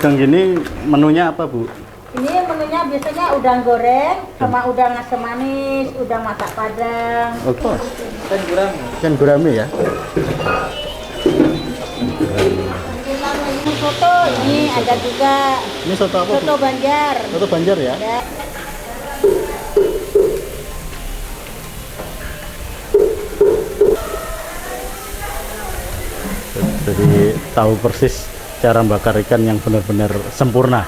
udang gini menunya apa, Bu? Ini menunya biasanya udang goreng sama udang asam manis, udang masak Padang. Oke. Ikan gurame. Ikan gurame ya. Ini soto, ini ada juga. Ini soto apa, Bu? Soto Banjar. Soto Banjar ya? Ada. Jadi tahu persis cara bakar ikan yang benar-benar sempurna.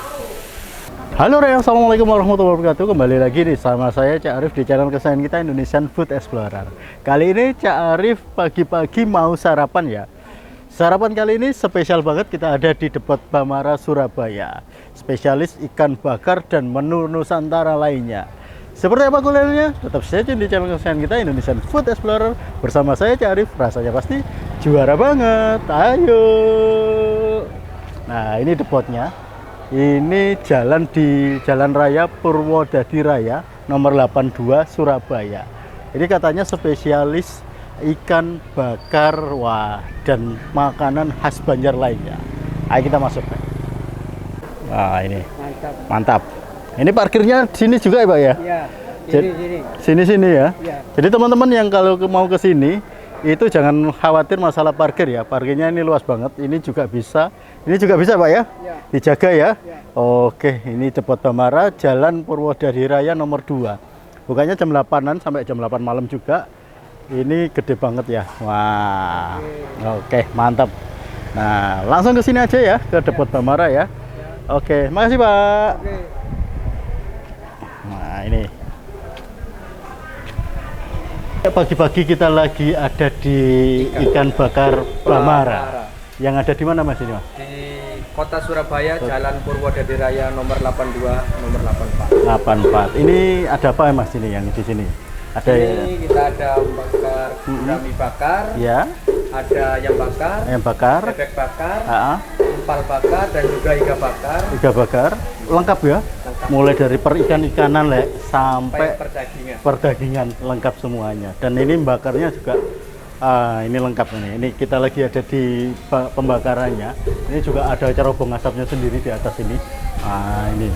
Halo Rey, assalamualaikum warahmatullahi wabarakatuh. Kembali lagi nih sama saya Cak Arif di channel kesayangan kita, Indonesian Food Explorer. Kali ini Cak Arif pagi-pagi mau sarapan ya. Sarapan kali ini spesial banget, kita ada di Depot Bamara, Surabaya. Spesialis ikan bakar dan menu Nusantara lainnya. Seperti apa kulinernya? Tetap stay tune di channel kesayangan kita, Indonesian Food Explorer. Bersama saya Cak Arif, rasanya pasti juara banget. Ayo. Nah, ini depotnya. Ini jalan di Jalan Raya Purwodadi Raya nomor 82 Surabaya. Ini katanya spesialis ikan bakar, wah, dan makanan khas Banjar lainnya. Ayo kita masuk. Wah, ini mantap. Ini parkirnya sini juga ya, Pak ya? Iya. Sini ya. Iya. Jadi teman-teman yang kalau mau ke sini itu jangan khawatir masalah parkir ya. Parkirnya ini luas banget. Ini juga bisa. Ini juga bisa, Pak ya? Iya. Dijaga ya. Iya. Oke, ini Depot Bamara, Jalan Purwodadi Raya nomor 2. Bukannya jam 8-an sampai jam 8 malam juga. Ini gede banget ya. Wah. Oke, mantap. Nah, langsung ke sini aja ya, ke Depot Bamara ya. Oke, makasih, Pak. Oke. Nah, ini pagi-pagi kita lagi ada di ikan bakar Bamara. Yang ada di mana, Mas, ini, Mas? Di Kota Surabaya, Jalan Purwodadi Raya nomor 82, nomor 84. 84. Ini ada apa, Mas, ini yang di sini? Ada Ini kita ada bakar gurami bakar, ya, ada ayam bakar, ayam bakar, bebek bakar, ah, empal bakar, dan juga iga bakar. iga bakar, lengkap ya. Lengkap. Mulai dari perikan-ikanan sampai Perdagingan. perdagingan lengkap semuanya. Dan ini bakarnya juga ini lengkap ini. Ini kita lagi ada di pembakarannya. Ini juga ada cerobong asapnya sendiri di atas ini. Ini.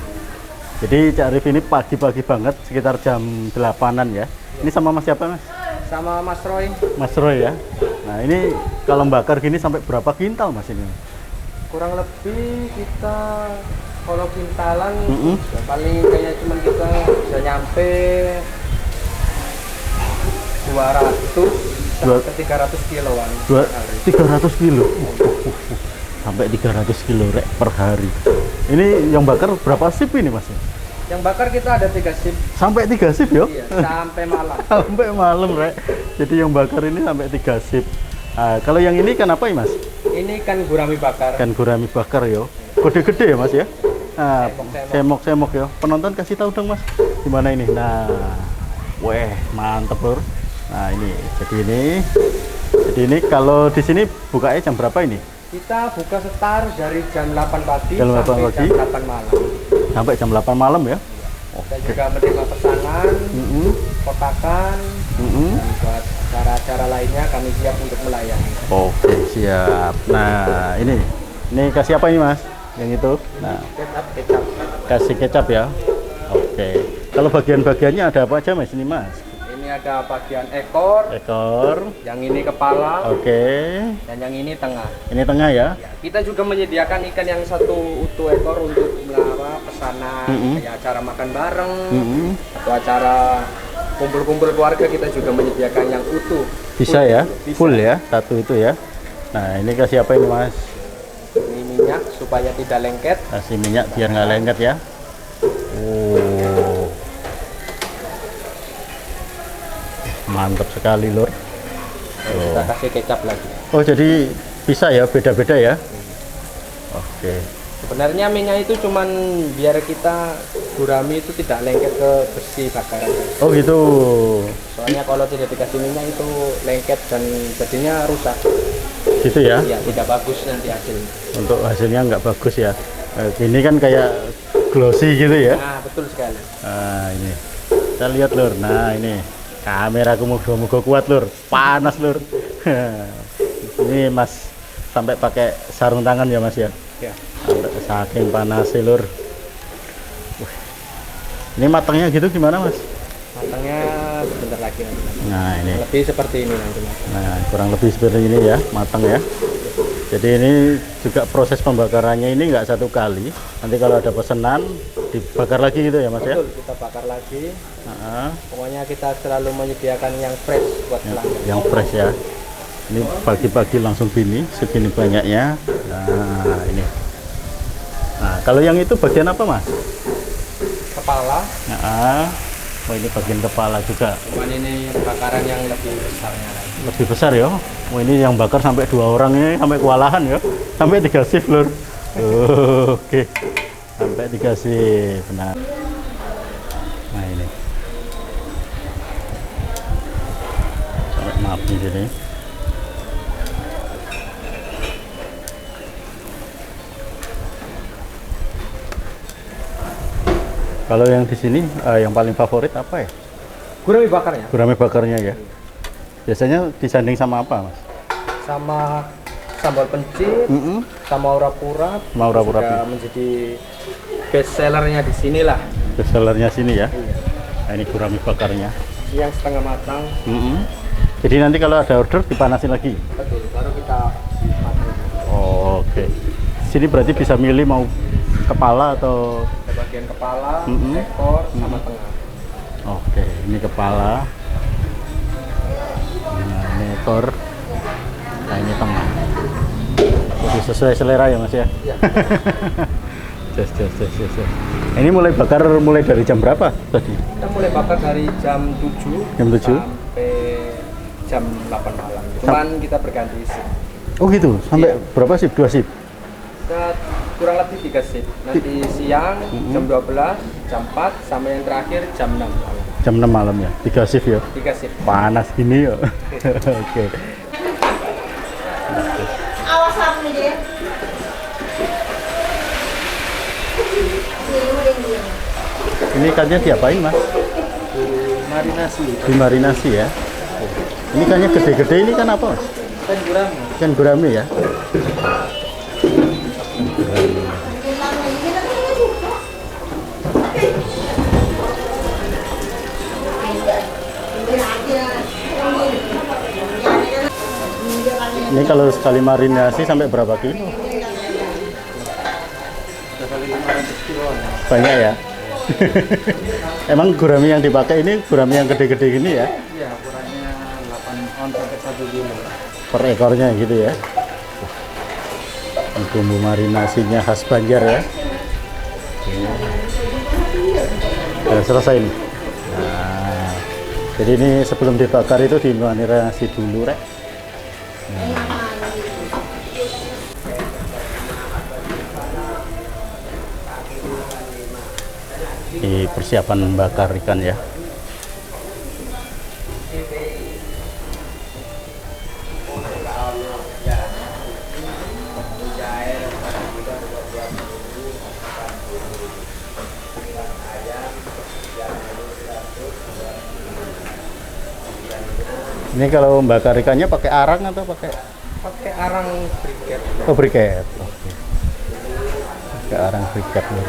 Jadi Cak Arif ini pagi-pagi banget sekitar jam 8-an ya. Ini sama Mas siapa, Mas? Sama Mas Roy. Mas Roy ya. Nah, ini kalau bakar gini sampai berapa kintal, Mas, ini? Kurang lebih kita kalau kintalan ya paling kayaknya cuma kita bisa nyampe 200 sampai 300 kiloan per hari. 300 kilo. Sampai 300 kilo rek per hari. Ini yang bakar berapa sip ini, Mas? Yang bakar kita ada 3 shift. Sampai 3 sip ya? Iya, sampai malam. Sampai malam rek. Jadi yang bakar ini sampai 3 sip. Kalau yang ini kan apa ya, Mas? Ini kan gurami bakar. Kan gurami bakar ya. Gede-gede ya, Mas ya? Semok-semok ya. Penonton kasih tahu dong, Mas. Gimana ini? Nah. Weh, mantep, Bro. Nah, ini. Jadi ini kalau di sini bukanya jam berapa ini? Kita buka setar dari jam 8 pagi Jam 8 sampai pagi. jam 8 malam. Sampai jam 8 malam ya? Kita juga menerima pesanan, kotakan, dan buat acara-acara lainnya kami siap untuk melayani. Oke, siap. Nah, ini kasih apa ini, Mas? Yang itu. Nah, Kecap. kasih kecap ya. Oke. Kalau bagian-bagiannya ada apa aja, Mas, ini, Mas? Ini ada bagian ekor, yang ini kepala, Oke. dan yang ini tengah. Ini tengah ya. Kita juga menyediakan ikan yang satu utuh ekor untuk pesanan, kayak acara makan bareng, atau acara kumpul-kumpul keluarga, kita juga menyediakan yang utuh. Bisa ya? Bisa. Full ya, satu itu ya. Nah, ini kasih apa ini, Mas? Ini minyak supaya tidak lengket. Kasih minyak biar nggak lengket ya. Oh. Mantap sekali, Lur. Kita kasih kecap lagi. Oh, jadi bisa ya, beda-beda ya. Oke. Sebenarnya minyak itu cuman biar kita gurami itu tidak lengket ke besi bakaran. Oh, gitu. Soalnya kalau tidak dikasih minyak itu lengket dan jadinya rusak. Gitu ya. Iya, tidak bagus nanti hasilnya. Untuk hasilnya nggak bagus ya. Ini kan kayak glossy gitu ya. Nah, betul sekali. Nah, ini. Kita lihat, Lur. Nah, ini. Kameraku moga-moga kuat, Lur. Panas, Lur. Ini Mas sampai pakai sarung tangan ya, Mas ya. Ya. Saking panas lur. Ini matangnya gitu gimana mas? Matangnya sebentar lagi nanti. Nah ini. Lebih seperti ini nanti mas. Nah kurang lebih seperti ini ya, matang ya. Jadi ini juga proses pembakarannya ini nggak satu kali. Nanti kalau ada pesanan dibakar lagi gitu ya mas ya? Betul, kita bakar lagi. Pokoknya kita selalu menyediakan yang fresh buat pelanggan. Yang fresh ya. Ini pagi-pagi langsung gini, segini banyaknya. Nah ini. Nah kalau yang itu bagian apa mas? Kepala. Nah, oh ini bagian kepala juga. Cuman ini bakaran yang lebih besarnya lagi. Lebih besar ya. Oh ini yang bakar sampai 2 orang ini sampai kewalahan ya. Sampai 3 shift lur. Oke. Sampai 3 shift. Benar. Nah ini. Sampai mati sini. Kalau yang di sini yang paling favorit apa ya? Gurame bakarnya. Gurame bakarnya ya. Biasanya disanding sama apa, Mas? Sama sambal pencit, sama urap-urap. Sama urap-urap. Juga menjadi best sellernya di sini lah. Best sellernya sini ya. Iya. Nah, ini gurame bakarnya. Yang setengah matang. Jadi nanti kalau ada order dipanasin lagi. Betul, baru kita matang. Oh, oke. Sini berarti bisa milih mau kepala atau Ada bagian kepala, ekor, sama tengah. oke, ini kepala. Nah, ini ekor. Nah, ini tengah. Jadi sesuai selera ya, Mas ya? Iya. Yes. Ini mulai bakar mulai dari jam berapa tadi? Kita mulai bakar dari jam 7 Jam 7? sampai jam 8 malam. Cuman kita berganti shift. Oh gitu, sampai Iya. berapa sih? 2 shift? Kita kurang lebih 3 shift. Nanti siang jam 12, jam 4, sama yang terakhir jam 6 malam. Jam 6 malam ya? 3 shift ya? 3 shift. Panas gini ya? Oke. Awas nih dia. Ini ikannya diapain mas? Marinasi. Dimarinasi ya? Ini ikannya gede-gede, ini kan apa mas? Ikan gurame. Ikan gurame ya? Ini kalau sekali marinasi sampai berapa kilo? Banyak ya? Emang gurame yang dipakai ini gurame yang gede-gede gini ya? Iya, ukurannya 8 on sampai 1 kilo. Per ekornya gitu ya? Bumbu marinasinya khas Banjar ya? Sudah selesai nih. Nah, jadi ini sebelum dibakar itu dimarinasi dulu rek. Di persiapan membakar ikan ya. Ini kalau membakar ikannya pakai arang atau pakai Arang briket. oh briket? Oke. Pakai arang briket loh.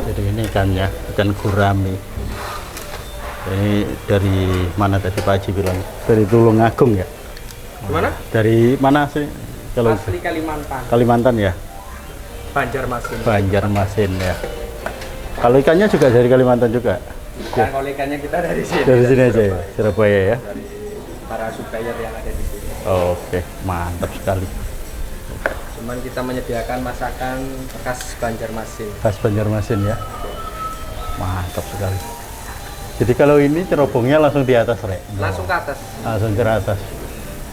Jadi ini ikannya, ikan gurame. Ini dari mana tadi Pak Haji bilang? Dari Tulungagung ya? Gimana? Dari mana sih? Kalau Asli Kalimantan. Kalimantan ya? Banjarmasin. Banjarmasin ya. Kalau ikannya juga dari Kalimantan juga? Dan kalau ikannya kita dari sini. Dari sini aja ya, Surabaya ya? Dari para supplier yang ada di sini. Oke, mantap sekali. Cuman kita menyediakan masakan khas Banjarmasin. Khas Banjarmasin ya? Mantap sekali. Jadi kalau ini cerobongnya langsung di atas rek? Langsung ke atas. Langsung ke atas.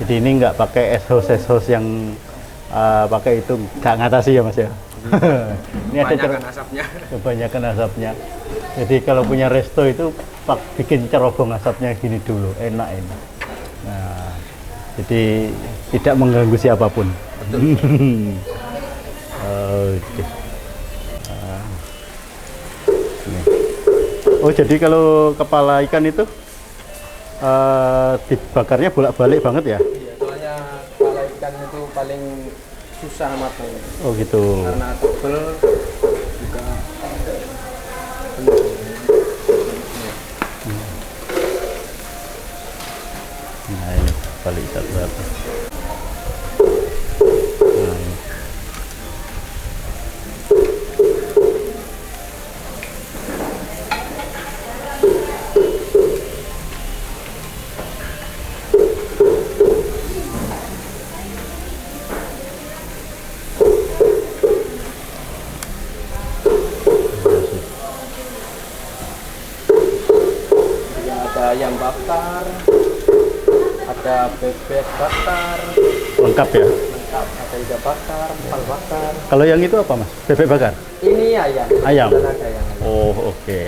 Jadi ini nggak pakai es house yang pakai itu nggak ngatasi ya mas ya? Ini ada Kebanyakan asapnya. kebanyakan asapnya. Jadi kalau punya resto itu bikin cerobong asapnya gini dulu, enak. Nah, jadi tidak mengganggu siapapun. Oke. Nih. Oh, jadi kalau kepala ikan itu dibakarnya bolak-balik banget ya? Iya, soalnya kepala ikan itu paling susah matang. Oh gitu. Karena tebel juga. Nah ini balik satu-satu. Nah, ini. Ada ayam bakar, ada bebek bakar, Lengkap ya? lengkap. Ada iga bakar, empal bakar. Kalau yang itu apa mas? Bebek bakar? Ini ayam. Ayam? Dan ada yang ayam. Oh oke.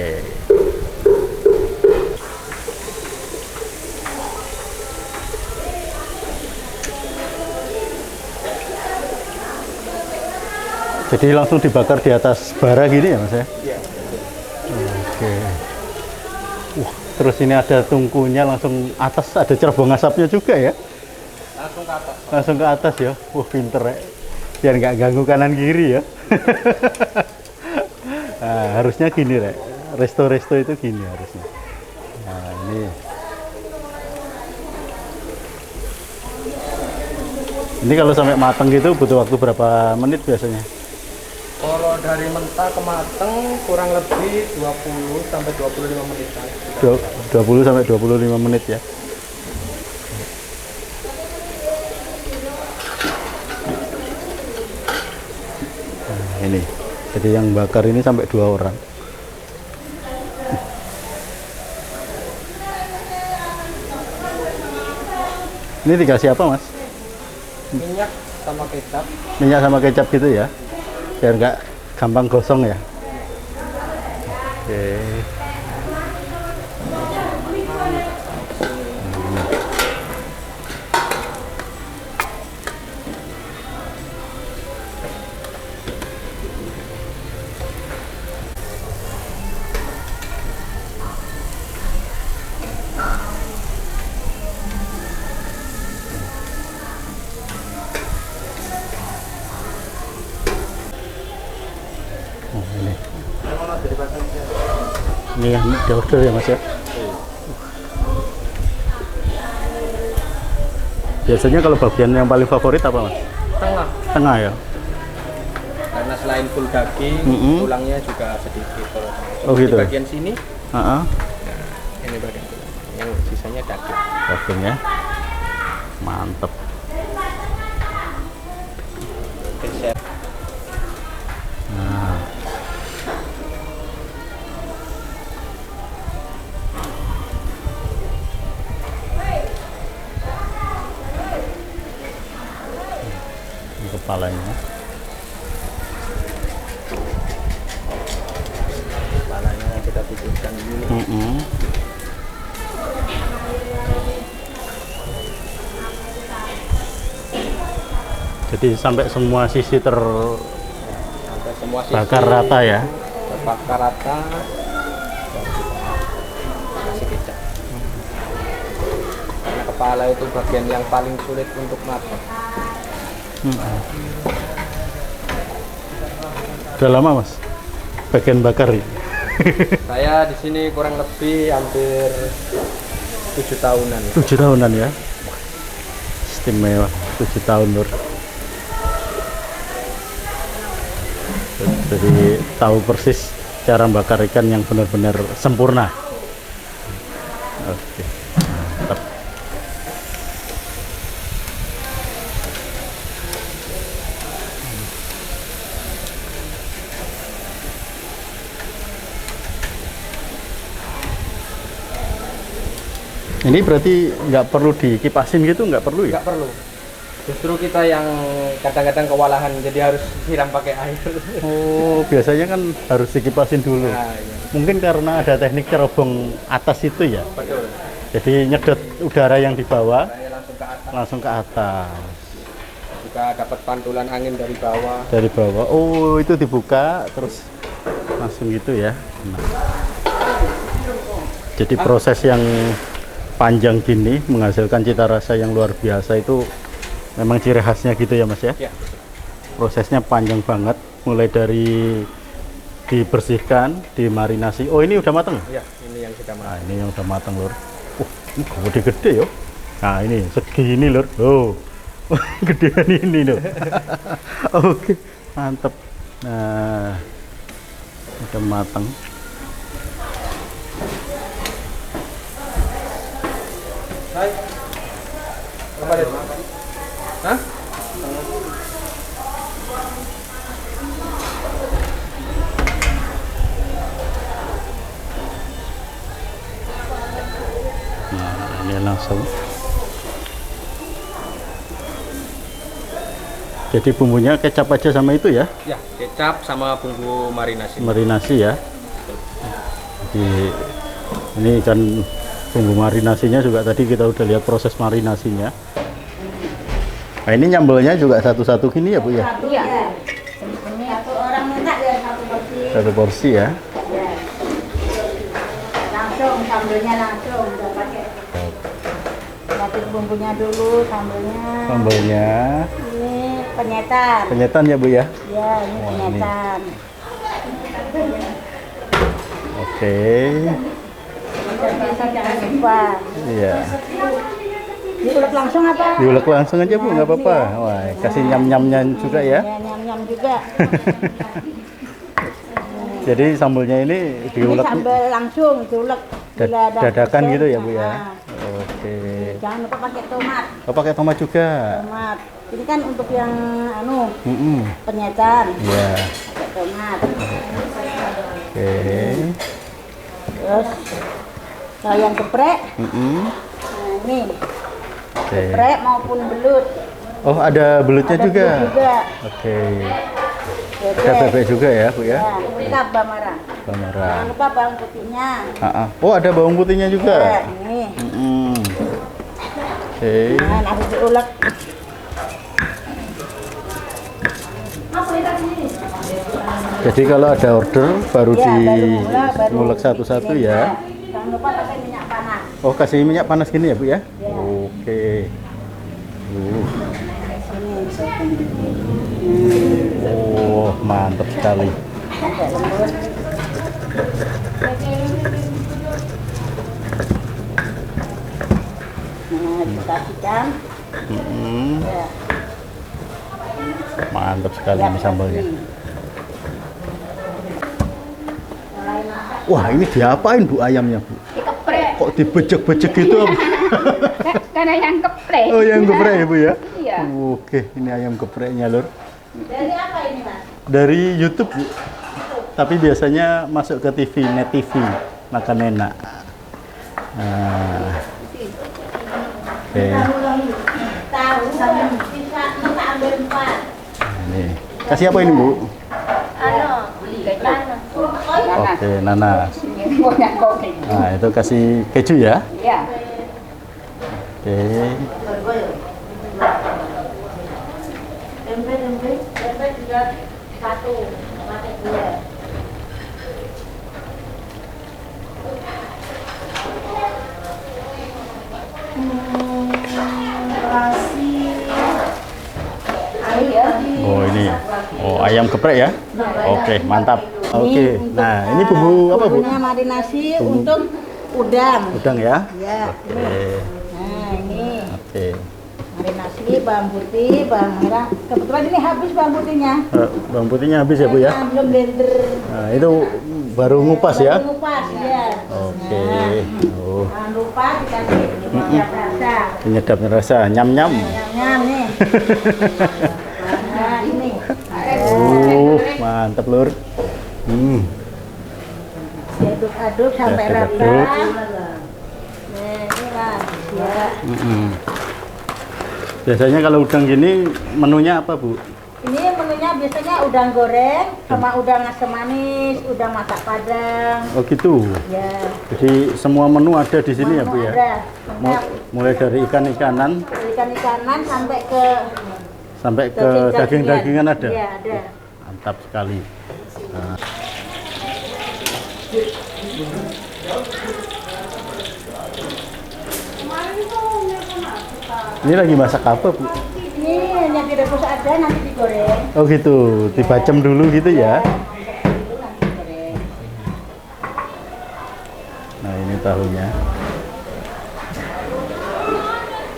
Jadi langsung dibakar di atas bara gini ya mas ya? Iya. Oke. Wah, terus ini ada tungkunya langsung atas, ada cerobong asapnya juga ya? Langsung ke atas. Langsung ke atas ya? Wah pinter ya. Biar nggak ganggu kanan kiri ya. Nah, harusnya gini Rek. Resto-resto itu gini harusnya. Nah ini. Ini kalau sampai mateng gitu butuh waktu berapa menit biasanya? Kalau dari mentah ke mateng kurang lebih 20 sampai 25 menit. 20 sampai 25 menit ya. Nah, ini. Jadi yang bakar ini sampai 2 orang. Ini dikasih apa, Mas? Minyak sama kecap. Minyak sama kecap gitu ya? Biar nggak gampang gosong ya? Oke. Oh, ini. Ini yang di order ya mas ya? Biasanya kalau bagian yang paling favorit apa mas? Tengah. Tengah ya? Karena selain full daging, tulangnya juga sedikit. Kalau Oh, gitu. di bagian sini, Heeh. ini bagian tulang. Yang sisanya daging. Dagingnya mantep. Geser. Nah. Ini kepalanya. Kepalanya kita pipihkan dulu. Jadi sampai semua sisi Sampai semua sisi terbakar rata ya? terbakar rata. Baru kita kasih kecap. Karena kepala itu bagian yang paling sulit untuk matang. Udah lama mas? Bagian bakar ini? Saya di sini kurang lebih hampir 7 tahunan. 7 tahunan ya? Istimewa, 7 tahun Nur. Jadi tahu persis cara bakar ikan yang benar-benar sempurna. Oke, mantap. Ini berarti nggak perlu dikipasin gitu, nggak perlu ya? Nggak perlu. Justru kita yang kadang-kadang kewalahan, jadi harus siram pakai air. Oh, biasanya kan harus dikipasin dulu. Nah, iya. mungkin karena ada teknik cerobong atas itu ya. Betul. Jadi nyedot udara yang di bawah Saya langsung ke atas. langsung ke atas. Juga dapat pantulan angin dari bawah. Dari bawah. Oh, itu dibuka terus langsung gitu ya. Nah. Jadi proses yang panjang gini menghasilkan cita rasa yang luar biasa itu memang ciri khasnya gitu ya Mas ya. Ya. Prosesnya panjang banget, mulai dari dibersihkan, dimarinasi. Oh, ini udah matang? Ya, ini yang sudah Nah, matang. ini yang udah matang, Lur. Ini gede-gede ya. Nah, ini segini, Lur. Oh. Gedean ini loh. Oke, mantep. Nah, udah matang. Hai. Hah? Nah, ini langsung. Jadi bumbunya kecap aja sama itu ya? Ya, kecap sama bumbu marinasi. Marinasi ya. Jadi ini kan bumbu marinasinya juga tadi kita udah lihat proses marinasinya. Nah, ini nyambelnya juga satu-satu gini ya Bu ya? Satu ya. Ini satu orang minta ya satu porsi. Satu porsi ya. Ya. Langsung sambelnya langsung udah pakai. Masukin bumbunya dulu, sambelnya. Sambelnya. Ini penyetan. Penyetan ya Bu ya? Ya, ini Wah, ini. penyetan. Oke. Jangan lupa. Iya. Diulek langsung apa? Diulek langsung aja Bu, nggak apa-apa. Wah, kasih nyam-nyamnya juga ya. Ya, nyam-nyam juga. Jadi sambelnya ini Ini diulek sambal langsung diulek. Bila ada dadakan pedes, gitu ya Bu ya? nah, Oke. jangan lupa pakai tomat. Oh, pakai tomat juga. Tomat. Ini kan untuk yang Mm-mm. penyetan. Iya. Pakai tomat. Oke. Terus kalau yang geprek, Mm-mm. nah ini Oke. geprek maupun belut. Oh, ada belutnya Ada juga. belut juga. Oke. Ada Bebek. bebek juga ya Bu ya? Ya, lengkap bawang merah. Bawang Jangan merah. lupa bawang putihnya. Oh, ada bawang putihnya Ya, juga. ini. Mm-mm. Oke. Nah, langsung diulek. Jadi kalau ada order baru Ya, di baru mula, baru ngulek satu-satu bikin. ya. Jangan lupa pakai minyak panas. Oh, kasih minyak panas gini ya Bu ya? Ya. Oke. Oh, mantap sekali. Agak lembut. Nah, dikasihkan. Mm-mm. Ya. Mantap sekali Ya, ini sambalnya. kasih. Mulai masak. Wah, ini diapain Bu ayamnya Bu? Dikeprek. Kok dibejek-bejek gitu? Karena yang keprek. Oh, yang geprek ya Bu ya? Iya. Oke, ini ayam gepreknya Lur. Dari apa ini, Mas? Dari YouTube Bu. Tapi biasanya masuk ke TV, Net TV, makan enak. Nah. Oke. Tahu sama bisa kita ambil 4. Ini. Kasih apa ini Bu? Ano, kailan. Oke, nanas. Punya kopi. Nah, itu kasih keju ya. Ya. Oke. Tempe juga 1, pakai 2. Oh, ini. Oh, ayam geprek ya. Oke, mantap. Oke. Nah, ini bumbu apa Bu? Bumbunya marinasi untuk udang. Udang ya. Ya, Oke. ini. Nah, ini Oke. marinasi bawang putih, bawang merah. Kebetulan ini habis bawang putihnya. Bawang putihnya habis ya Bu ya. Nah, belum blender. Nah, itu baru ngupas ya. Baru ngupas ya. Oke. Nah, Oh, jangan lupa dikasih penyedap rasa. penyedapnya rasa nyam-nyam. Nyam nih. Nah, ini. Mantap Lur. Diaduk-aduk sampai rata. Diaduk-aduk. Nah, ini Mas. Ya. Biasanya kalau udang gini menunya apa Bu? Ini menunya biasanya udang goreng sama udang asam manis, udang masak Padang. Oh gitu. Ya. Jadi semua menu ada di sini ya Bu ya? Ada. Mulai dari ikan-ikanan Ikan-ikanan sampai ke daging-dagingan ada? Iya, ada. Mantap sekali. Nah. Ini lagi masak apa Bu? Ini hanya direbus ada, nanti digoreng. Oh gitu, dibacem dulu gitu ya? Nah ini tahunya.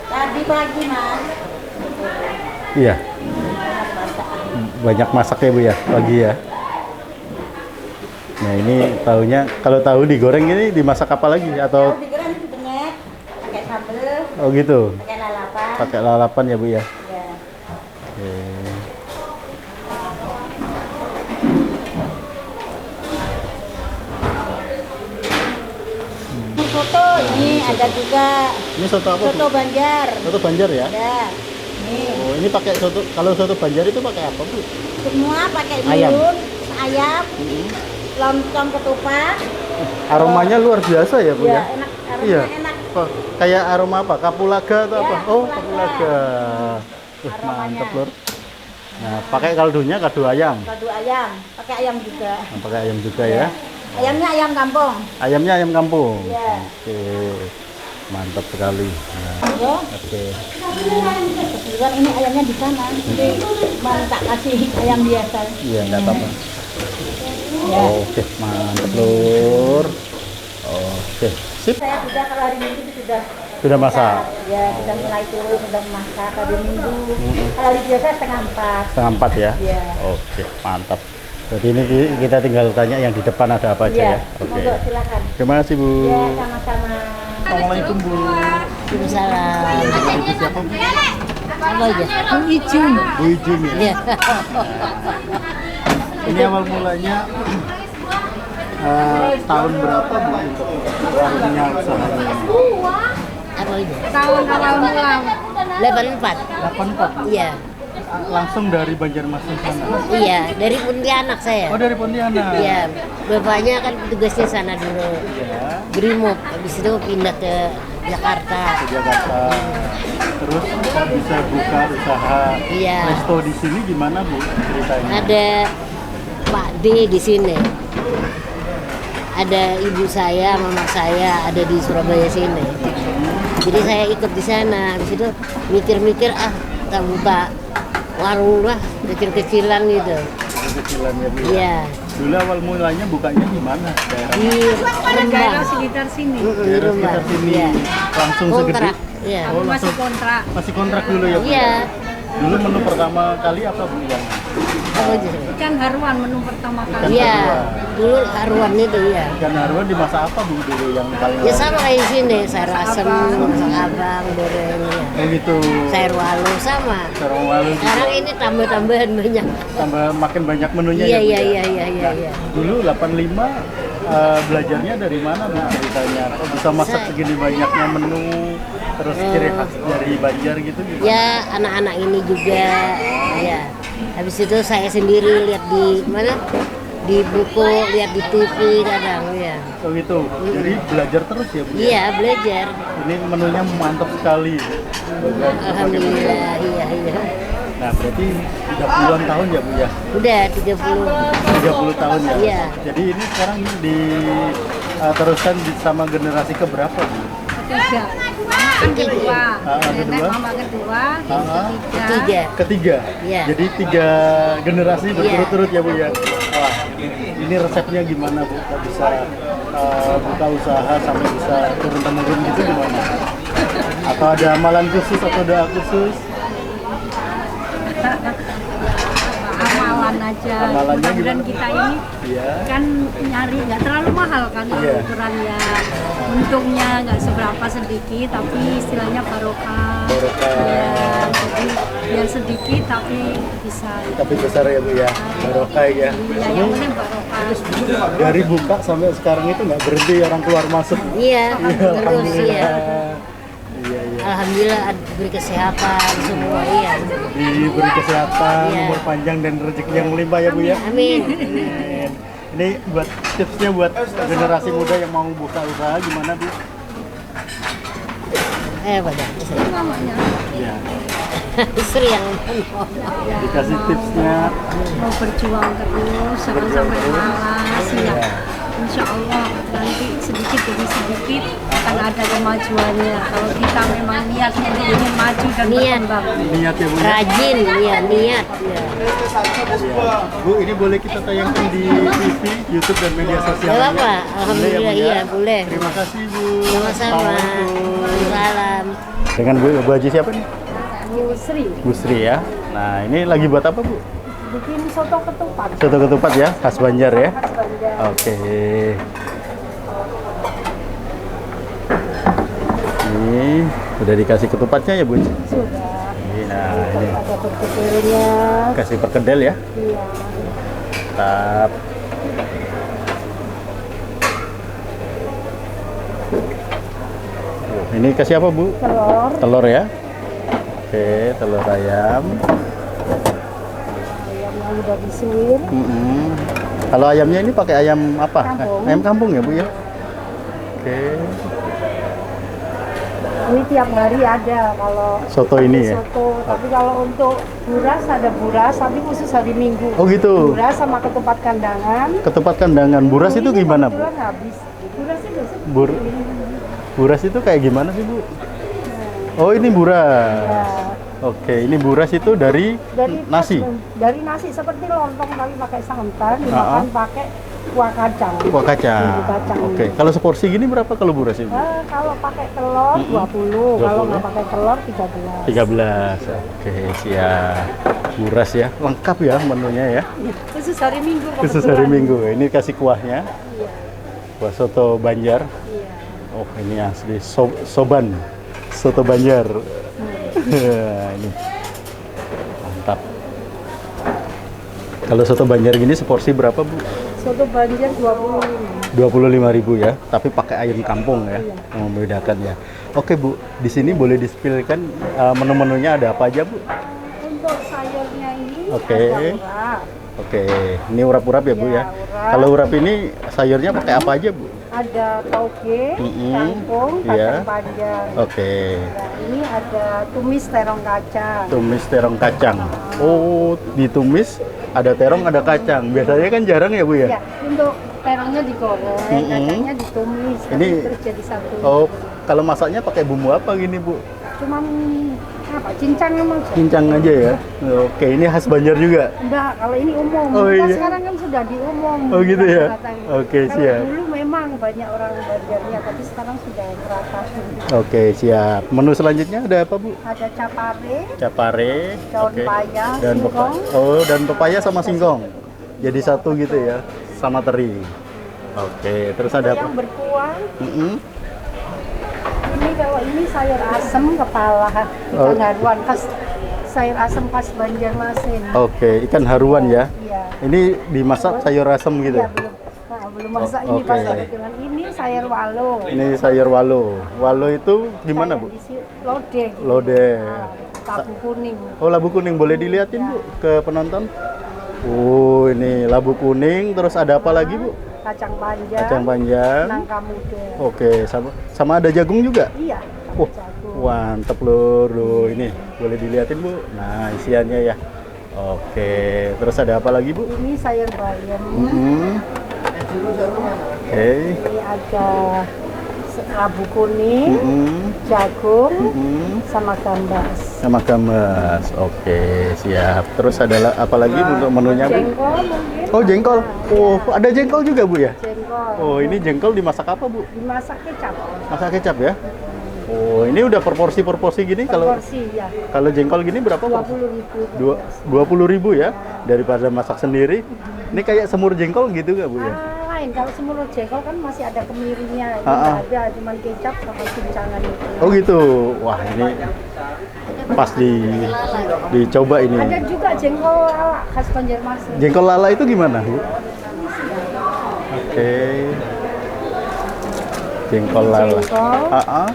Tadi pagi Mas. Iya. Banyak masak ya Bu ya, pagi ya. Nah ini tahunya, kalau tahu digoreng ini dimasak apa lagi atau? Tahu digoreng dipenyet, pakai sambal, Oh gitu, pakai lalapan. pakai lalapan ya Bu ya. Ya. Oke. Soto ini ada juga. Ini soto apa Soto Bu? Banjar. Soto Banjar ya? Ada. Nih, Oh ini pakai soto, kalau soto Banjar itu pakai apa Bu? semua pakai Ayam. bihun, ayam, lontong ketupat. Aromanya luar biasa ya Bu Ya, ya? enak. Aromanya Iya. enak. Oh, kayak aroma apa? Kapulaga atau Ya, apa? Oh, kapulaga. kapulaga. Aromanya. Mantap lur. Nah, pakai kaldunya kaldu ayam. Kaldu ayam, pakai ayam juga. Nah, pakai ayam juga ya. Ayamnya ayam kampung. Ayamnya ayam kampung. Iya. Oke. Mantap sekali. Nah, Ya. oke. Kebetulan ini ayamnya di sana. Jadi mau tak kasih ayam biasa. Iya, enggak apa-apa. Ya. Oke, mantap lur. Oke, sip. Saya sudah kalau hari Minggu itu sudah Sudah masak. Ya, sudah mulai turun, sudah masak hari Minggu. Kalau hari biasa setengah 4. Setengah 4 ya? Iya. Oke, mantap. Jadi ini kita tinggal tanya yang di depan ada apa aja Iya, ya? Oke. monggo silakan. Terima kasih Bu. Ya, sama-sama. Assalamualaikum Bu. Waalaikumsalam. Ibu siapa Bu? Apa aja? Bu Ijun. Bu Ijun ya? Iya. Ini awal mulanya tahun berapa Bu untuk warungnya usahanya? Apa itu? Tahun awal mula 84. 84. Iya. Langsung dari Banjarmasin sana. Iya, dari Pontianak saya. Oh dari Pontianak. Iya, bapaknya kan petugasnya sana dulu. Iya. Brimob, habis itu pindah ke Jakarta. Ke Jakarta. Terus kok bisa buka usaha Iya. resto di sini gimana Bu ceritanya? Ada Pak D di sini. Ada ibu saya, mama saya ada di Surabaya sini. Jadi saya ikut di sana. Habis itu mikir-mikir kita buka warung lah kecil-kecilan gitu. Kecilan ya Bu. Iya. Dulu awal mulanya bukanya di mana? Di Rembang. sekitar sini. Di Daerah Rembang. sekitar sini. Iya. Langsung segede. Kontrak. Iya. Oh, langsung kontrak. masih kontrak dulu ya Bu? Iya. Dulu menu pertama kali apa Bu yang? Apa aja? Ikan haruan menu pertama kali. Iya. Dulu haruan itu ya. Ikan haruan dimasak apa Bu dulu yang paling? Ya sama kayak di sini, sayur asem, masak abang, goreng. Ya. Oh gitu. Sayur walu sama. Sarung walu juga. Sekarang ini tambah-tambahan banyak. Tambah makin banyak menunya Iya, ya Bu iya, ya? iya, iya, iya, Nah, iya. dulu 85 belajarnya dari mana Bu ceritanya? Kok bisa masak segini banyaknya menu? Terus ciri khas dari Banjar gitu gimana? Ya, anak-anak ini juga. Ya. Habis itu saya sendiri lihat di mana? Di buku, lihat di TV kadang ya. Oh gitu. Jadi belajar terus ya Bu? Iya, belajar. Ini menunya mantap sekali. Alhamdulillah, iya, iya. Nah, berarti udah puluhan tahun ya Bu ya? Udah 30. 30 tahun ya? Iya. Jadi ini sekarang di teruskan sama generasi keberapa Bu? Ketiga. Kan kedua. Kedua. Nenek mama kedua. Ketiga. Ketiga? Iya. Jadi 3 generasi berturut-turut ya Bu ya? Wah, ini resepnya gimana Bu? Kok bisa buka usaha sampai bisa turun-temurun gitu gimana? Atau ada amalan khusus atau doa khusus? Amalan aja. Amalannya Mudah-mudahan gimana? kita ini Iya. kan nyari nggak terlalu mahal kan Iya. ukurannya, untungnya nggak seberapa sedikit tapi istilahnya barokah. Barokah. Ya, jadi biar sedikit tapi bisa. Tapi besar ya Bu ya? Barokah ya? Ya yang penting barokah. Dari buka sampai sekarang itu nggak berhenti orang keluar masuk. Iya, terus ya. Iya iya Alhamdulillah diberi kesehatan semua iya. Diberi kesehatan, Iya. umur panjang dan rezeki yang melimpah ya Bu ya. Amin. Amin. Ini buat tipsnya buat generasi muda yang mau buka usaha gimana Bu? Pada Namanya Ya, istri yang dikasih tipsnya. mau berjuang terus, jangan sampai malas ya. Insya Allah nanti sedikit demi sedikit akan ada kemajuannya. Kalau kita memang niatnya ingin maju dan Niat. berkembang. Niat ya Bu ya. rajin, ya niat. Ya. Iya. Bu, ini boleh kita tayangkan di TV, YouTube dan media sosial. Gak apa-apa, Boleh ya, alhamdulillah Bu, ya? iya boleh. Terima kasih Bu. Sama-sama. Assalamualaikum. Salam. Dengan Bu Haji siapa nih? Bu Sri, Bu Sri ya. Nah, ini lagi buat apa Bu? bikin soto ketupat. Soto ketupat ya, khas Banjar ya. Khas Banjar. Oke. Ini udah dikasih ketupatnya ya Bu? Sudah. Nah, ini Ada perkedilnya. kasih perkedel ya. Iya. Tap. Ini kasih apa Bu? Telur. Telur ya. Oke, telur ayam. Ayamnya udah disuir. Kalau ayamnya ini pakai ayam apa? Kampung. Ayam kampung ya Bu ya. Oke. Ini tiap hari ada kalau Soto ini ya. soto. Tapi kalau untuk buras ada buras, tapi khusus hari Minggu. Oh gitu. Buras sama ketupat kandangan. Ketupat kandangan. Buras itu Ini gimana Bu? kebetulan habis. Buras itu biasa. Buras itu kayak gimana sih Bu? Oh ini buras. Ya. Oke, ini buras itu dari nasi. Dari nasi seperti lontong tapi pakai santan, dimakan pakai kuah kacang. Kuah kacang. Bumbu kacang. Oke, kalau seporsi gini berapa kalau buras itu? Kalau pakai telur 20, kalau 20. nggak pakai telur 13. 13. Oke, siap. Buras ya, lengkap ya menunya ya. Khusus hari Minggu. Khusus hari kebetulan. Minggu. Ini kasih kuahnya. Iya. Kuah soto Banjar. Iya. Oh, ini asli Soban. Soto Banjar. Ini mantap. Kalau soto Banjar gini seporsi berapa Bu? Soto Banjar 20. 25.000 ya, tapi pakai ayam kampung ya, yang membedakan ya. Oke Bu, di sini boleh di-spill-kan menu-menunya ada apa aja Bu? Untuk sayurnya ini Oke. ada urap, Oke, ini urap-urap ya Bu ya. Ya, urap. Kalau urap ini sayurnya pakai apa aja Bu? ada toge, kangkung, Iya. kacang panjang. Oke, Nah, ini ada tumis terong kacang. tumis terong kacang. Oh, ditumis ada terong ada kacang. Biasanya kan jarang ya Bu ya? Ya, untuk terongnya digoreng, kacangnya ditumis, Ini- terus jadi satu. Oh, kalau masaknya pakai bumbu apa gini Bu? Cuman apa? Cincang aja. Cincang aja ya. Oke, ini khas Banjar juga. Enggak, kalau ini umum. Oh, Kita iya. sekarang kan sudah diumum. Oh, gitu ya? Katanya. Oke, Kalau siap. dulu memang banyak orang Banjarnya, tapi sekarang sudah merata. Oke, siap. Menu selanjutnya ada apa Bu? Ada capare, Capare, daun oke. paya, Dan singkong. oh, dan pepaya sama singkong. Jadi satu gitu ya, sama teri. Oke, terus ada apa? yang berkuah. Mm-mm. Ini kalau ini sayur asem kepala Oh. ikan haruan khas sayur asem khas Banjarmasin. Oke, ikan haruan ya. Iya. Ini dimasak sayur asem gitu. Iya belum masak ini oke. pas kebetulan ini sayur walo. Ini sayur walo. Walo itu gimana Bu? Lodeh. Lodeh. Tabu kuning. Oh, labu kuning boleh dilihatin Bu ke penonton? Oh, ini labu kuning. Terus ada apa lagi Bu? Kacang panjang. Kacang panjang. Nangka muda. Oke, sama ada jagung juga. Iya. Wah, jagung. mantep lur. Duh, ini boleh dilihatin Bu. Nah, isiannya ya. Oke, terus ada apa lagi Bu? Ini sayur bayam. Oke. Ini ada labu kuning, jagung, sama gambas. Sama gambas. Oke, siap. Terus ada apa lagi untuk menunya Bu? Jengkol mungkin. Oh, jengkol. Oh, ada jengkol juga Bu ya? Jengkol. Oh, ini jengkol dimasak apa Bu? Dimasak kecap. Masak kecap ya? Oh, ini udah per porsi gini kalau Porsi ya. kalau jengkol gini berapa Bu? 20.000. 20.000 ya, daripada masak sendiri. Ini kayak semur jengkol gitu nggak Bu ya? Lain kalau semur jengkol kan masih ada kemirinya. Ini Ah, ah. nggak ada, cuman kecap sama cincangan itu. Oh gitu. Wah, ini pas dicoba ini. Ada juga jengkol ala khas Banjarmasin. Jengkol lala itu gimana Bu? Oke. Jengkol lala. Jengkol. Ah, ah.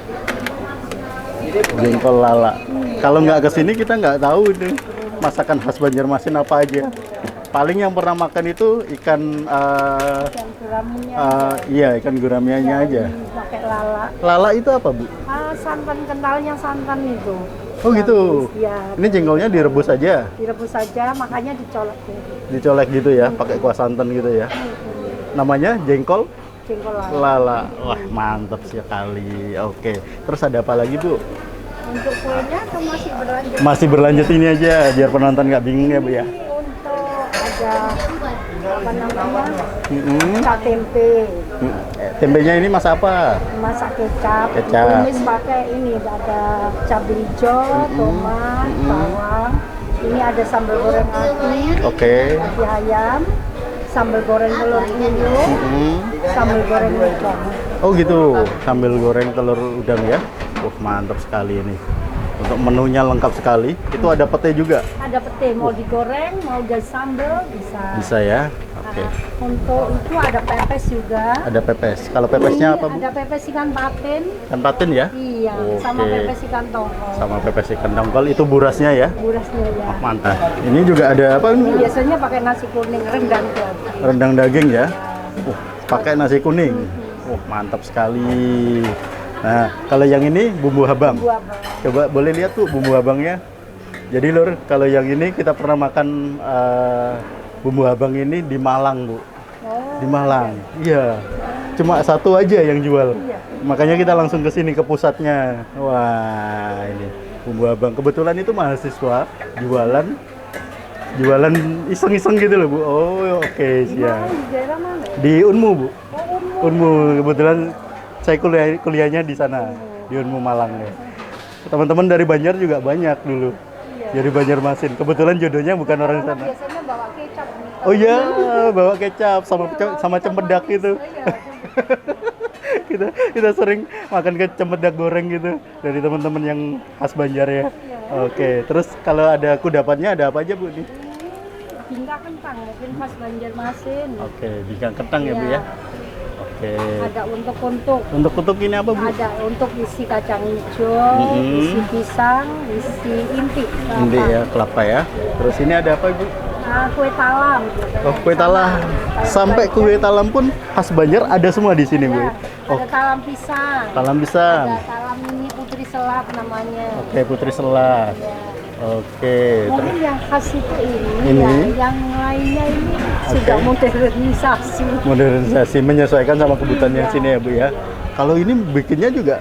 Jengkol lala. Kalau nggak kesini kita nggak tahu ini masakan khas Banjarmasin apa aja. Paling yang pernah makan itu ikan Ikan guraminya. iya ikan guramianya aja. Pakai lala. Lala itu apa Bu? Santan kentalnya santan itu. Oh gitu. Ya, Ini jengkolnya direbus aja, direbus saja, makanya dicolek gitu. dicolek gitu ya, pakai kuah santan gitu ya. Namanya jengkol Jengkol lala. lala. Wah mantap sekali. Oke. Terus ada apa lagi Bu? Untuk kuenya atau masih berlanjut? Masih berlanjut ini aja biar penonton nggak bingung ya Bu ya. Ini untuk ada apa namanya? Mm-mm. Kacang tempe, Tempenya ini masak apa? masak kecap. Kecap. Tumis pakai ini ada cabai hijau, tomat, bawang. Ini ada sambal goreng ati, Oke. ati ayam, sambal goreng telur puyuh, Mm. sambal goreng udang. Oh gitu, sambil goreng telur udang ya. Mantap sekali ini. Untuk menunya lengkap sekali. Itu ada pete juga. Ada pete, mau digoreng, mau jadi sambal bisa. Bisa ya. Oke. Nah, untuk itu ada pepes juga. Ada pepes. Kalau pepesnya Ini apa Bu? ada pepes ikan patin. Ikan patin ya? Iya, sama Oke. pepes ikan tongkol. Sama pepes ikan dongkol itu burasnya ya. Burasnya ya. Mantap. Ini juga ada apa Ini ini? biasanya pakai nasi kuning rendang daging. Rendang daging ya. Pakai nasi kuning. Mantap sekali. Nah, kalau yang ini bumbu habang. Bumbu abang. Coba boleh lihat tuh bumbu abangnya. Jadi Lur, kalau yang ini kita pernah makan bumbu abang ini di Malang Bu. Oh, Di Malang. Iya. Cuma satu aja yang jual. Iya. Makanya kita langsung ke sini ke pusatnya. Wah, ini bumbu abang. Kebetulan itu mahasiswa jualan iseng-iseng gitu loh Bu. Oh, oke siap. di daerah mana? Di Unmu Bu. Oh, Unmu kebetulan saya kuliahnya di sana di Unmu Malang ya. Teman-teman dari Banjar juga banyak dulu. Dari Banjarmasin. Kebetulan jodohnya bukan orang Karena sana. biasanya bawa kecap nih. Oh iya, bawa kecap sama cempedak gitu. kita sering makan ke cempedak goreng gitu dari teman-teman yang khas Banjar ya. Oke, terus kalau ada kudapannya ada apa aja Bu nih? Bingka kentang mungkin khas Banjarmasin. Oke, bingkang kentang ya Bu ya. Oke. Ada untuk Untuk kutuk ini apa Bu? ada untuk isi kacang hijau, isi pisang, isi inti. Ini ya, kelapa ya. Terus ini ada apa Bu? Kue talam. Oh, kue talam. Sampai kue talam pun khas Banjar ada semua di sini Bu. Ya, Oh, ada talam pisang. talam pisang. Ada talam ini putri selap namanya. Oke, putri selat. Ya. Oke. Mungkin yang khas itu ini, Ini? ya. Yang lainnya ini sudah modernisasi. Modernisasi menyesuaikan sama kebutuhan yang Iya. sini ya Bu ya. Kalau ini bikinnya juga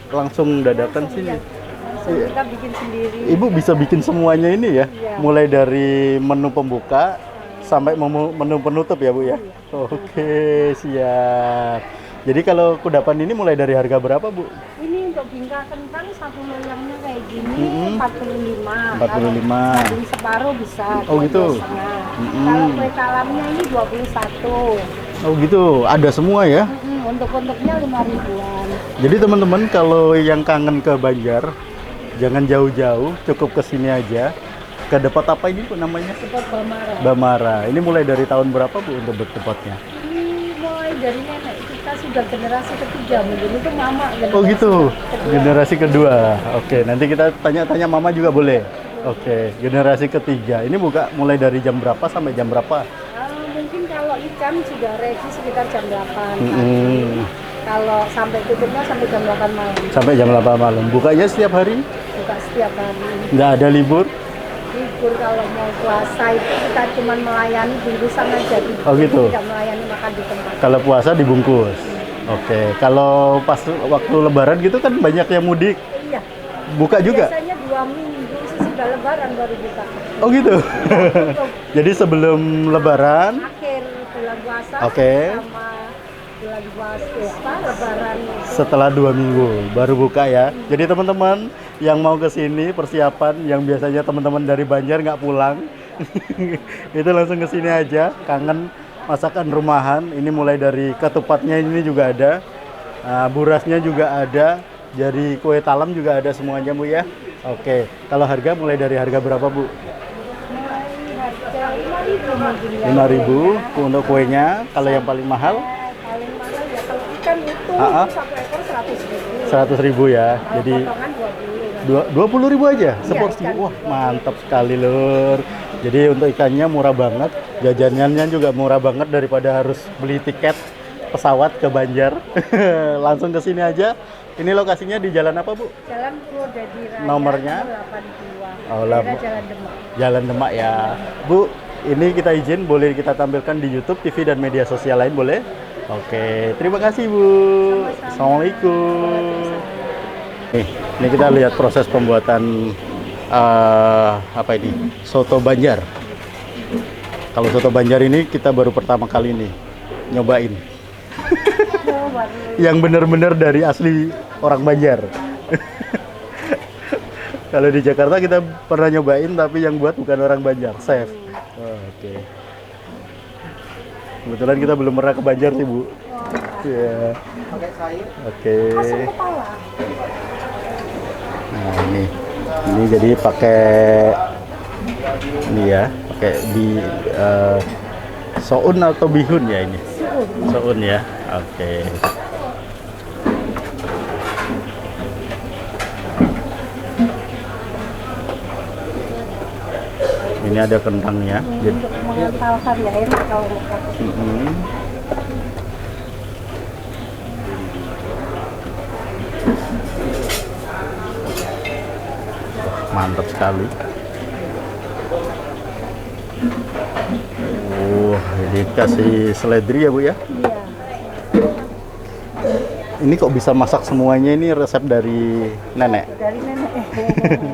langsung dadakan sini. Langsung kita bikin sendiri. Ibu bisa bikin semuanya ini ya, Iya. mulai dari menu pembuka sampai menu penutup ya Bu ya. Oke, siap. Jadi kalau kudapan ini mulai dari harga berapa Bu? Ini untuk bingka kentang satu loyangnya kayak gini 45. 45. Kalau daging separuh bisa. Oh, gitu. 2,5. Kalau kue talamnya ini 21. Oh gitu, ada semua ya. Untuk-untuknya 5 ribuan. Jadi teman-teman kalau yang kangen ke Banjar, jangan jauh-jauh, cukup ke sini aja. Ke depot apa ini Bu namanya? Cepat Bamara. Bamara. Ini mulai dari tahun berapa Bu untuk depotnya? Ini mulai dari nenek kita sudah generasi ketiga mungkin itu mama generasi Oh gitu, kedua. generasi kedua. Oke, nanti kita tanya-tanya Mama juga boleh. Oke, generasi ketiga. Ini buka mulai dari jam berapa sampai jam berapa? Mungkin kalau ikan sudah ready sekitar jam 8 pagi. Mm-mm. Kalau sampai tutupnya sampai jam 8 malam. Sampai jam 8 malam. Bukanya setiap hari? Buka setiap hari. Nggak ada libur? Libur kalau mau puasa itu kita cuma melayani bungkusan aja. Oh, gitu. Tidak melayani makan di tempat. Kalau puasa dibungkus. Oke, kalau pas waktu Lebaran gitu kan banyak yang mudik. Iya. Buka juga? Biasanya 2 minggu sesudah Lebaran baru buka. Oh gitu. Jadi sebelum Lebaran, Akhir bulan puasa Oke. sama bulan puasa Lebaran itu. setelah 2 minggu baru buka ya. Jadi teman-teman yang mau ke sini persiapan yang biasanya teman-teman dari Banjar nggak pulang, itu langsung ke sini aja. Kangen masakan rumahan. Ini mulai dari ketupatnya ini juga ada, burasnya juga ada, jadi kue talam juga ada semuanya Bu ya. Oke, kalau harga mulai dari harga berapa Bu? Mulai harga 5.000 mungkin ya. 5.000 untuk kuenya. Kalau yang paling mahal Paling mahal ya kalau ikan utuh Ah, ah. itu 1 ekor 100.000. 100.000 ya. Kalau Jadi potongan 20. 20.000 aja seporsi. ikan. Wah, mantap sekali, Lur. Jadi untuk ikannya murah banget, jajanannya juga murah banget daripada harus beli tiket pesawat ke Banjar. Langsung ke sini aja. Ini lokasinya di jalan apa, Bu? Jalan Purwodadi Raya. Nomornya? 82. Oh, Daerah Jalan Demak. Jalan Demak ya. Bu, ini kita izin boleh kita tampilkan di YouTube, TV dan media sosial lain boleh? Oke, terima kasih, Bu. Sama-sama. Assalamualaikum. Nih, ini kita lihat proses pembuatan apa ini? Soto Banjar. Kalau soto Banjar ini kita baru pertama kali nih nyobain. Yang benar-benar dari asli orang Banjar. Kalau di Jakarta kita pernah nyobain tapi yang buat bukan orang Banjar, chef. Oh, oke. Kebetulan kita belum pernah ke Banjar sih, Bu. Iya. Oke. Nah, ini jadi pakai ini ya, pakai soun atau bihun ya ini? Soun ya. Oke. Ini ada kentangnya. Jadi, Untuk mengentalkan ya enak kalau pakai. mantap sekali. Ini kasih seledri ya, Bu ya? Iya. Ini kok bisa masak semuanya, ini resep dari nenek? Dari nenek.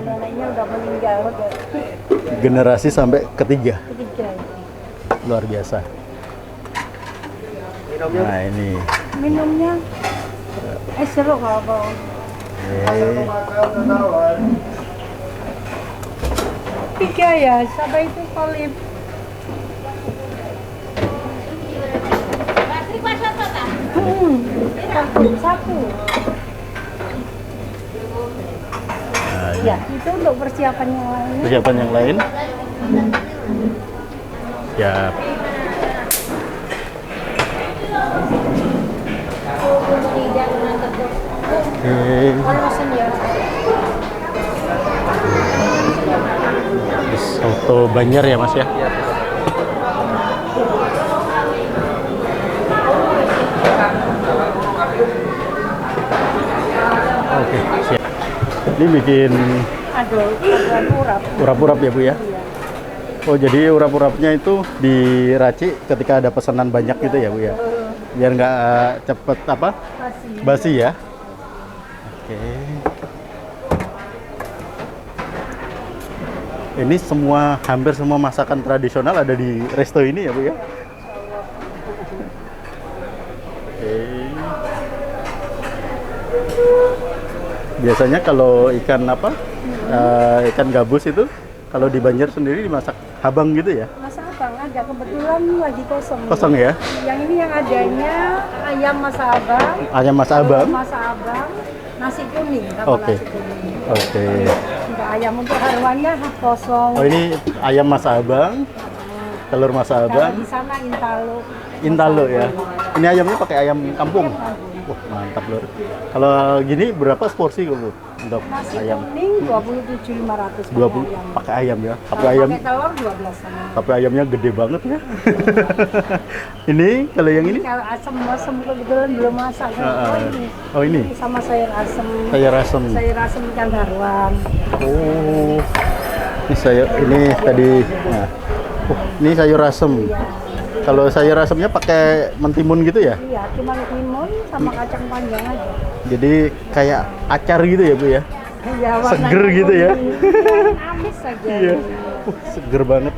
Neneknya udah meninggal. Generasi sampai ketiga. Ketiga. Luar biasa. Nah, ini. Minumnya es jeruk apa? Tiga ya, sampai itu kolip. Satu. Nah, ini. Ya, itu untuk persiapan yang lain. Persiapan yang lain. Ya. Oke. Soto Banjar ya, Mas ya? Oke, siap. Ini bikin Aduh, urap. urap-urap ya, Bu ya? Oh, jadi urap-urapnya itu diracik ketika ada pesanan banyak gitu ya, Bu ya? Biar nggak cepet apa? Basi ya? Oke. Ini hampir semua masakan tradisional ada di resto ini ya, Bu ya? Oke. Biasanya kalau ikan apa? Ikan gabus itu kalau di Banjar sendiri dimasak habang gitu ya? Masa abang ada, kebetulan lagi kosong. Kosong ya? Yang ini yang adanya ayam masa abang. Ayam mas abang? Masa abang, nasi kuning. Oke. Nasi kuning. Oke. Untuk ayam untuk haruannya kosong. Oh, ini ayam mas abang, telur mas Kalau abang, di sana intalo. intalo ya. Ini ayamnya pakai ayam kampung. Wah, mantap, Lur. Kalau gini berapa seporsi kok, Bu? Untuk Nasi ayam? kuning 27.500 20 pakai ayam ya. Tapi ayam Pakai telur 12 sama. tapi ayamnya gede banget ya. Ini kalau yang ini? Kalau asam kebetulan belum masak. Oh, ini. Sama sayur asem. Sayur asem. Sayur asem ikan haruan. Oh. Ini tadi. Nah. Ini sayur asem. Kalau sayur asemnya pakai mentimun gitu ya? Iya, cuma timun sama kacang panjang aja. Jadi kayak acar gitu ya, Bu ya? Iya, warnanya Seger gitu ya? kuning. Amis saja. Iya. Seger banget.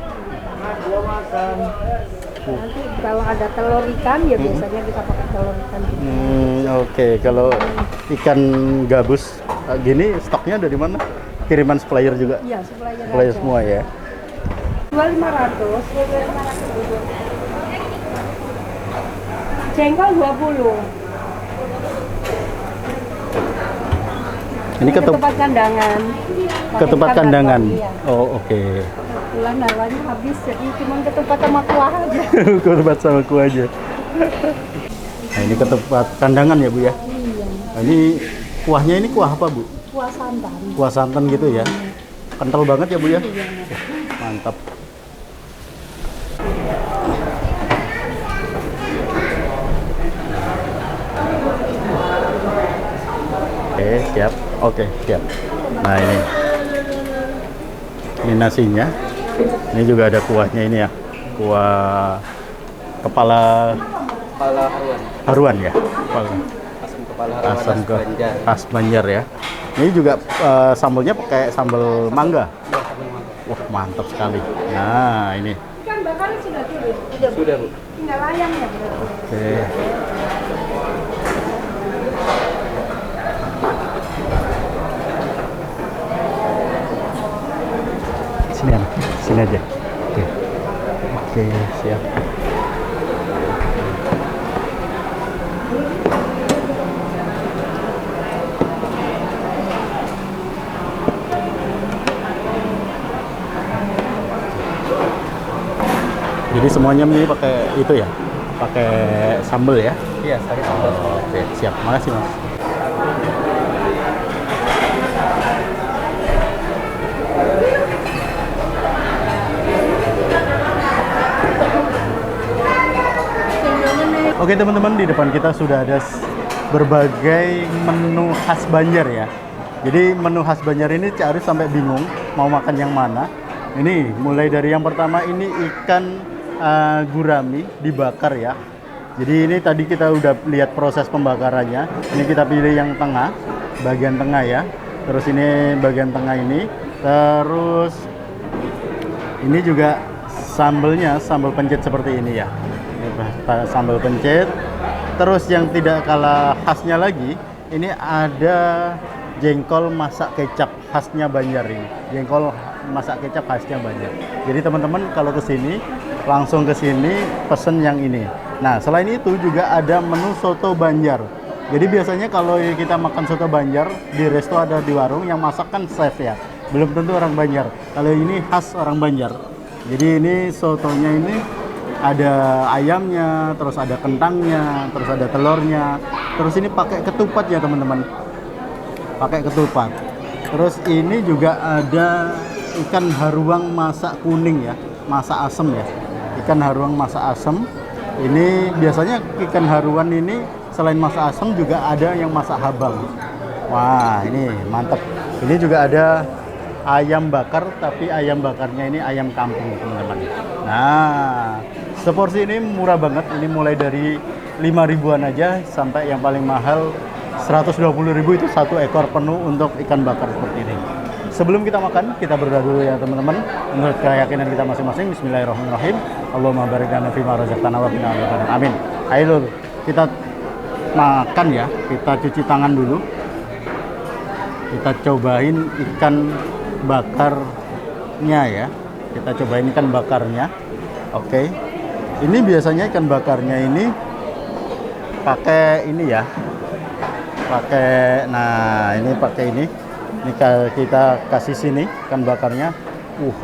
Nanti kalau ada telur ikan ya biasanya kita pakai telur ikan. Oke. Kalau ikan gabus gini stoknya dari mana? Kiriman supplier juga? Iya, supplier Supplier aja. semua ya? 2.500. Jengkol 20. Ini ketupat kandangan. ketupat Pakai kandangan. iya. Oh, oke. Kebetulan harganya habis jadi cuma ketupat sama kuah aja. Ketupat sama kuah aja. Nah, ini ketupat kandangan ya, Bu ya? Iya. Nah, ini kuahnya ini kuah apa, Bu? kuah santan. Kuah santan gitu ya. Kental banget ya Bu ya. Iya. Mantap. Oke, siap. Oke, siap. Nah, ini nasinya. Ini juga ada kuahnya ini ya. Kuah kepala haruan ya. Asam kepala haruan Asam ke Banjar. khas Banjar ya. Ini juga sambalnya pakai sambal mangga. Wah, mantap sekali. Nah, ini. Ikan bakarnya sudah turun. Sudah Bu. Tinggal ayamnya berarti. Oke. Sini ya, sini aja. Oke. Oke, siap. Jadi semuanya ini pakai itu ya, pakai sambal ya. Iya, sari sambal. Oke, siap. Makasih Mas. Oke teman-teman, di depan kita sudah ada berbagai menu khas Banjar ya. Jadi menu khas Banjar ini Cak Arif sampai bingung mau makan yang mana. Ini mulai dari yang pertama ini ikan gurami dibakar ya. Jadi ini tadi kita udah lihat proses pembakarannya. Ini kita pilih yang tengah, bagian tengah ya. Terus ini bagian tengah ini. Terus ini juga sambelnya, sambal pencit seperti ini ya. Sambal pencit. Terus yang tidak kalah khasnya lagi, ini ada jengkol masak kecap khasnya Banjar ini. Jengkol masak kecap khasnya Banjar. Jadi teman-teman kalau ke sini langsung ke sini pesen yang ini. Nah, selain itu juga ada menu soto Banjar. Jadi biasanya kalau kita makan soto Banjar di resto ada di warung yang masak kan chef ya. Belum tentu orang Banjar. Kalau ini khas orang Banjar. Jadi ini sotonya ini ada ayamnya, terus ada kentangnya, terus ada telurnya. Terus ini pakai ketupat ya teman-teman. Pakai ketupat. Terus ini juga ada ikan haruang masak kuning ya, masak asem ya. Ikan haruang masak asem. Ini biasanya ikan haruan ini selain masak asem juga ada yang masak habang. Wah, ini mantap. Ini juga ada ayam bakar, tapi ayam bakarnya ini ayam kampung teman-teman. Nah, seporsi ini murah banget. Ini mulai dari 5.000-an aja sampai yang paling mahal 120.000 itu satu ekor penuh untuk ikan bakar seperti ini. Sebelum kita makan, kita berdoa dulu ya teman-teman. Menurut keyakinan kita masing-masing. Bismillahirrahmanirrahim. Allahumma barik lana fima razaqtana wa qina adzabannar. Amin. Ayo kita makan ya. Kita cuci tangan dulu. Kita cobain ikan bakarnya ya. Kita cobain ikan bakarnya. Oke. Ini biasanya ikan bakarnya ini pakai ini ya. Ini pakai ini kita kasih sini ikan bakarnya.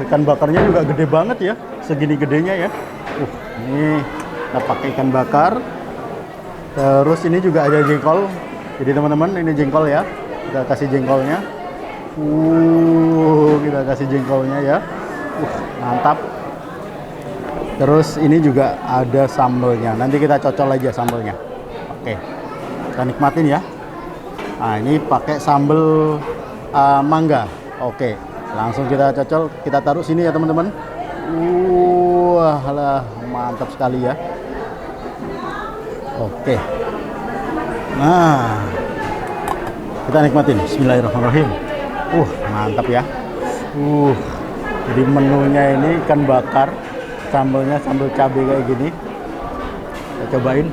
Ikan bakarnya juga gede banget ya, segini gedenya ya. Ini kita pakai ikan bakar. Terus ini juga ada jengkol. Jadi teman-teman ini jengkol ya, kita kasih jengkolnya. Kita kasih jengkolnya ya. Mantap. Terus ini juga ada sambelnya. Nanti kita cocol aja sambelnya. Oke, kita nikmatin ya. Nah ini pakai sambel mangga. Oke, langsung kita cocol, kita taruh sini ya teman-teman. Wah, mantap sekali ya. Oke. Nah, kita nikmatin. Bismillahirrahmanirrahim. Mantap ya. Jadi menunya ini ikan bakar, sambelnya sambal cabai kayak gini. Kita cobain.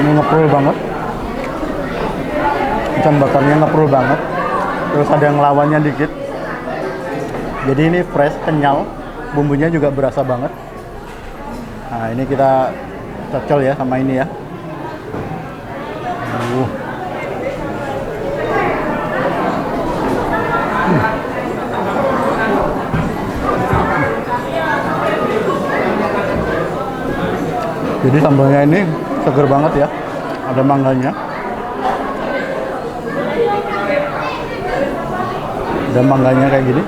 Ini ngeprul banget, ikan bakarnya ngeprul banget. Terus ada yang lawannya dikit. Jadi ini fresh, kenyal, bumbunya juga berasa banget. Nah ini kita cocol ya sama ini ya. Jadi sambalnya ini Seger banget ya. Ada mangganya. Ada mangganya kayak gini.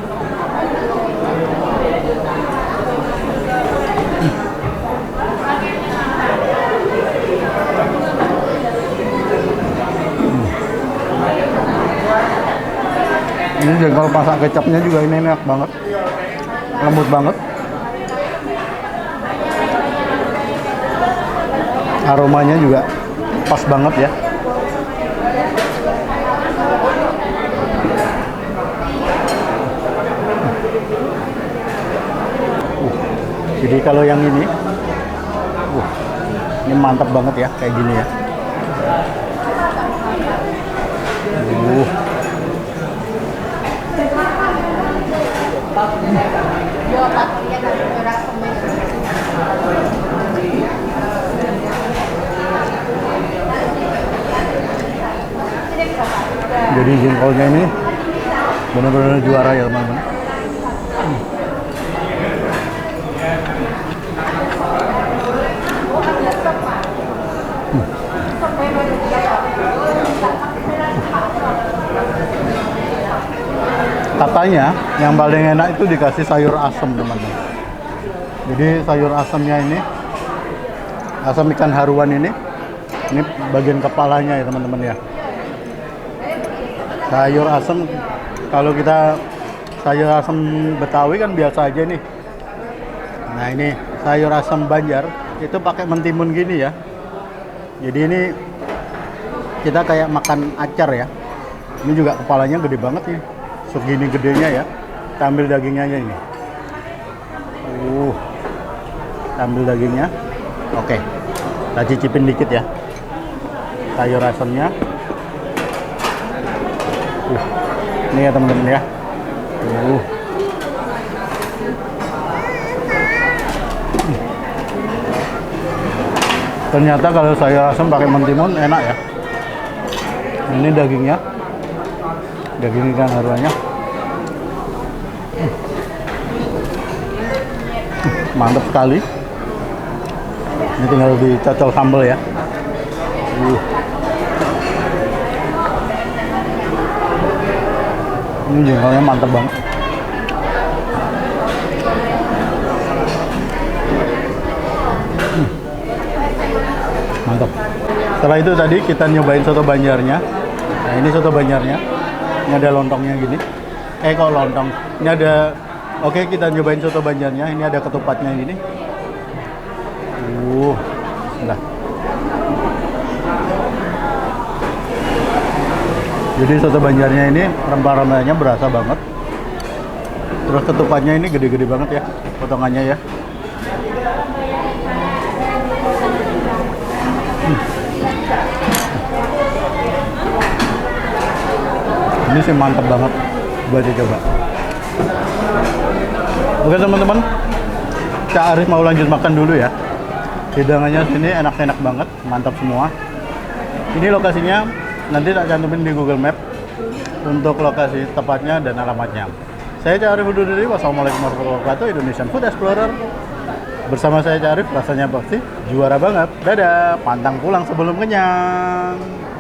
Ini jengkol masak kecapnya juga ini enak banget, lembut banget, aromanya juga pas banget ya. Jadi kalau yang ini mantap banget ya, kayak gini ya. Jadi jengkolnya ini benar-benar juara ya teman-teman. Katanya yang paling enak itu dikasih sayur asem teman-teman. Jadi sayur asemnya ini, asam ikan haruan ini bagian kepalanya ya teman-teman ya. Sayur asem, kalau kita sayur asem Betawi kan biasa aja nih. Nah ini sayur asem Banjar itu pakai mentimun gini ya. Jadi ini kita kayak makan acar ya. Ini juga kepalanya gede banget nih. Segini gedenya ya. Kita ambil dagingnya aja ini. Kita ambil dagingnya. Oke. Kita cicipin dikit ya. Sayur asemnya. Ini ya teman-teman ya. Ternyata kalau sayur asem pakai mentimun enak ya. Ini dagingnya. Daging ikan haruannya. Mantap sekali. Ini tinggal dicocol sambal ya. Ini jengkolnya mantap banget. Mantap. Setelah itu tadi kita nyobain soto Banjarnya. Nah ini soto Banjarnya. Ini ada lontongnya gini. Kok lontong. Ini ada. Oke, kita nyobain soto Banjarnya. Ini ada ketupatnya gini. Nah. Jadi soto Banjarnya ini rempah-rempahnya berasa banget. Terus ketupatnya ini gede-gede banget ya, potongannya ya. Ini sih mantap banget buat dicoba. Oke teman-teman, Cak Arif mau lanjut makan dulu ya. Hidangannya sini enak-enak banget, mantap semua. Ini lokasinya nanti tak cantumin di Google Map untuk lokasi tepatnya dan alamatnya. Saya Cak Arif undur diri. Wassalamualaikum warahmatullahi wabarakatuh. Indonesian Food Explorer. Bersama saya Cak Arif, rasanya pasti juara banget. Dadah, pantang pulang sebelum kenyang.